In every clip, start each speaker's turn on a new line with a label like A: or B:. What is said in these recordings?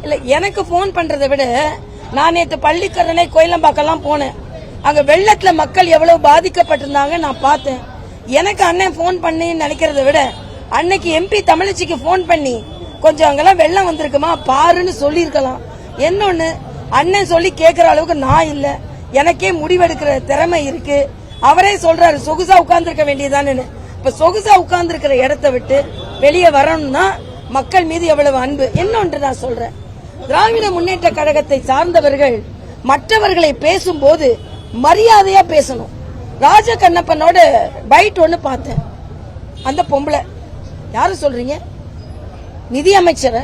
A: இல்ல, எனக்கு போன் பண்றதை விட நான் நேற்று பள்ளிக்கரணை கோயிலம்பாக்கெல்லாம் போனேன். அங்க வெள்ளத்துல மக்கள் எவ்வளவு பாதிக்கப்பட்டிருந்தாங்க நான் பார்த்தேன். எனக்கு அண்ணன் போன் பண்ணி நினைக்கிறத விட அன்னைக்கு எம்பி தமிழச்சிக்கு போன் பண்ணி கொஞ்சம் அங்கெல்லாம் வெள்ளம் வந்திருக்குமா பாருன்னு சொல்லிருக்கலாம். என்னொன்னு, அண்ணன் சொல்லி கேட்கிற அளவுக்கு நான் இல்ல, எனக்கே முடிவெடுக்கிற திறமை இருக்கு. அவரே சொல்றாரு சொகுசா உட்கார்ந்துருக்க வேண்டியதானு. இப்ப சொகுசா உட்கார்ந்துருக்கிற இடத்தை விட்டு வெளியே வரணும்னா மக்கள் மீது எவ்வளவு அன்பு. இன்னொன்று நான் சொல்றேன், திராவிட முன்னேற்ற கழகத்தை சார்ந்தவர்கள் மற்றவர்களை பேசும்போது மரியாதையா பேசணும். ராஜ கண்ணப்பனோட பைட் ஒன்னு பார்த்தேன். அந்த பொம்பளை யாரு சொல்றீங்க? நிதி அமைச்சர்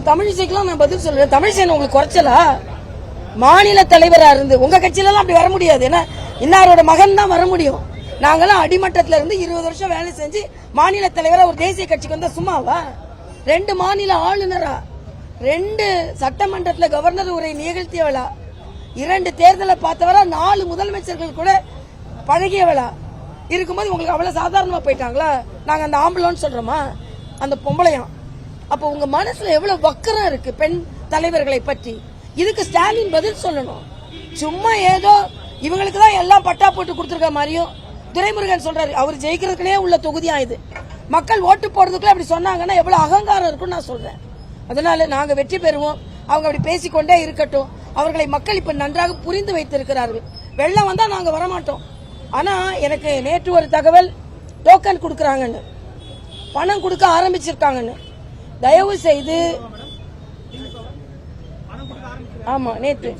A: தமிழிசைக்கெல்லாம் நான் பதில் சொல்றேன். தமிழிசை உங்களுக்கு குறைச்சலா? மாநில தலைவரா இருந்து உங்க கட்சியில எல்லாம் அப்படி வர முடியாது. ஏன்னா இன்னாரோட மகன் தான் வர முடியும். நாங்கெல்லாம் அடிமட்டத்துல இருந்து 20 வருஷம் வேலை செஞ்சு மாநில தலைவரா ஒரு தேசிய கட்சிக்கு வந்தா சும்மாவா? 2 மாநில ஆளுநரா, 2 சட்டமன்றத்தில் கவர்னர் உரை நிகழ்த்தியவளா, 2 தேர்தலை பார்த்தவரா, 4 முதலமைச்சர்கள் கூட பழகியவளா இருக்கும்போது உங்களுக்கு அவ்வளவு சாதாரணமா போயிட்டாங்களா? நாங்க அந்த ஆம்பளோன்னு சொல்றோமா? அந்த பொம்பளையாம். அப்ப உங்க மனசுல எவ்வளவு வக்கரம் இருக்கு பெண் தலைவர்களை பற்றி. இதுக்கு ஸ்டாலின் பதில் சொல்லணும். சும்மா ஏதோ இவங்களுக்கு தான் எல்லாம் பட்டா போட்டு கொடுத்திருக்க மாதிரியும் துரைமுருகன் சொல்றாரு. அவர் ஜெயிக்கிறதுக்குனே உள்ள தொகுதியா இது. மக்கள் ஓட்டு போடுறதுக்குள்ள அப்படி சொன்னாங்கன்னா எவ்வளவு அகங்காரம் இருக்குன்னு நான் சொல்றேன். அதனால நாங்க வெற்றி பெறுவோம். அவங்க அப்படி பேசிக்கொண்டே இருக்கட்டும். அவர்களை மக்கள் இப்ப நன்றாக புரிந்து வைத்திருக்கிறார்கள். வெள்ளம் வந்தா நாங்க வரமாட்டோம். ஆனா எனக்கு நேற்று ஒரு தகவல், டோக்கன் கொடுக்கறாங்கன்னு, பணம் கொடுக்க ஆரம்பிச்சிருக்காங்கன்னு. தயவு செய்து, ஆமா நேற்று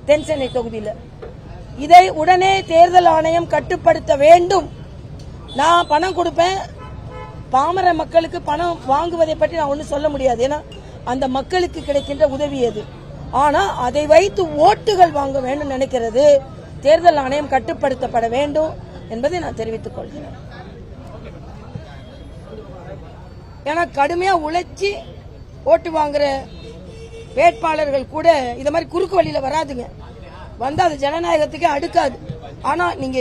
A: தென்சென்னை தொகுதியில் இதை உடனே தேர்தல் ஆணையம் கட்டுப்படுத்த வேண்டும். நான் பணம் கொடுப்பேன், பாமர மக்களுக்கு பணம் வாங்குவதை பற்றி நான் ஒன்னும் சொல்ல முடியாது. ஏன்னா அந்த மக்களுக்கு கிடைக்கின்ற உதவி அது. ஆனா அதை வைத்து ஓட்டுகள் வாங்க வேண்டும் நினைக்கிறது தேர்தல் ஆணையம் கட்டுப்படுத்தப்பட வேண்டும் என்பதை நான் தெரிவித்துக் கொள்கிறேன். ஏன்னா கடுமையா உழைச்சி ஓட்டு வாங்குற வேட்பாளர்கள் கூட இந்த மாதிரி குறுக்கு வழியில வராதுங்க. வந்தா அது ஜனநாயகத்துக்கு அடுக்காது. ஆனா நீங்க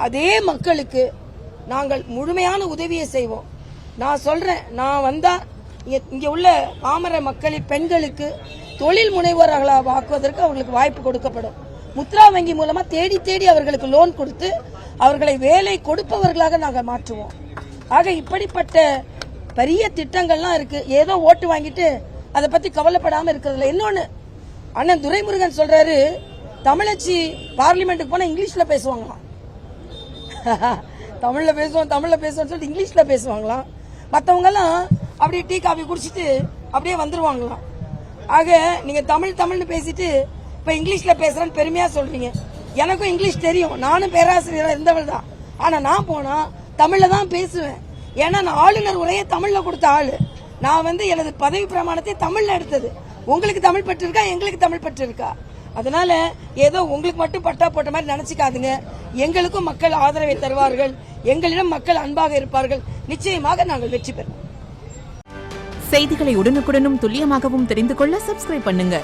A: அதே மக்களுக்கு நாங்கள் முழுமையான உதவியை செய்வோம். நான் சொல்றேன், நான் வந்தா இங்க உள்ள பாமர மக்களின் பெண்களுக்கு தொழில் முனைவோர்களாக ஆக்குவதற்கு அவர்களுக்கு வாய்ப்பு கொடுக்கப்படும். முத்ரா வங்கி மூலமா தேடி தேடி அவர்களுக்கு லோன் கொடுத்து அவர்களை வேலை கொடுப்பவர்களாக நாங்கள் மாற்றுவோம். ஆக இப்படிப்பட்ட பெரிய திட்டங்கள்லாம் இருக்கு. ஏதோ ஓட்டு வாங்கிட்டு அதை பத்தி கவலைப்படாம இருக்கிறதுல. இன்னொன்னு, அண்ணன் துரைமுருகன் சொல்றாரு தமிழச்சி பார்லிமெண்ட்டுக்கு போனா இங்கிலீஷ்ல பேசுவாங்களாம். தமிழ்ல பேசுவோம் சொல்லிட்டு இங்கிலீஷ்ல பேசுவாங்களாம். மற்றவங்க எல்லாம் அப்படியே டீ காபி குடிச்சிட்டு அப்படியே வந்துருவாங்களாம். ஆக நீங்க தமிழ்னு பேசிட்டு இப்ப இங்கிலீஷ்ல பேசுறேன்னு பெருமையா சொல்றீங்க. எனக்கும் இங்கிலீஷ் தெரியும், நானும் பேராசிரியரா இருந்தவள் தான். ஆனா நான் போனா தமிழ்ல தான் பேசுவேன். ஏன்னா நான் ஆளுநர் உரையை தமிழ்ல கொடுத்த ஆளு. நான் எனது பதவி பிரமாணத்தை தமிழ்ல எடுத்தது. உங்களுக்கு தமிழ் பற்று இருக்கா, எங்களுக்கு தமிழ் பற்று இருக்கா? அதனால ஏதோ உங்களுக்கு மட்டும் பட்டா போட்ட மாதிரி நினைச்சுக்காதுங்க. எங்களுக்கும் மக்கள் ஆதரவை தருவார்கள். எங்களிடம் மக்கள் அன்பாக இருப்பார்கள். நிச்சயமாக நாங்கள் வெற்றி பெறுவோம்.
B: செய்திகளை உடனுக்குடனும் துல்லியமாகவும் தெரிந்து கொள்ள சப்ஸ்கிரைப் பண்ணுங்க.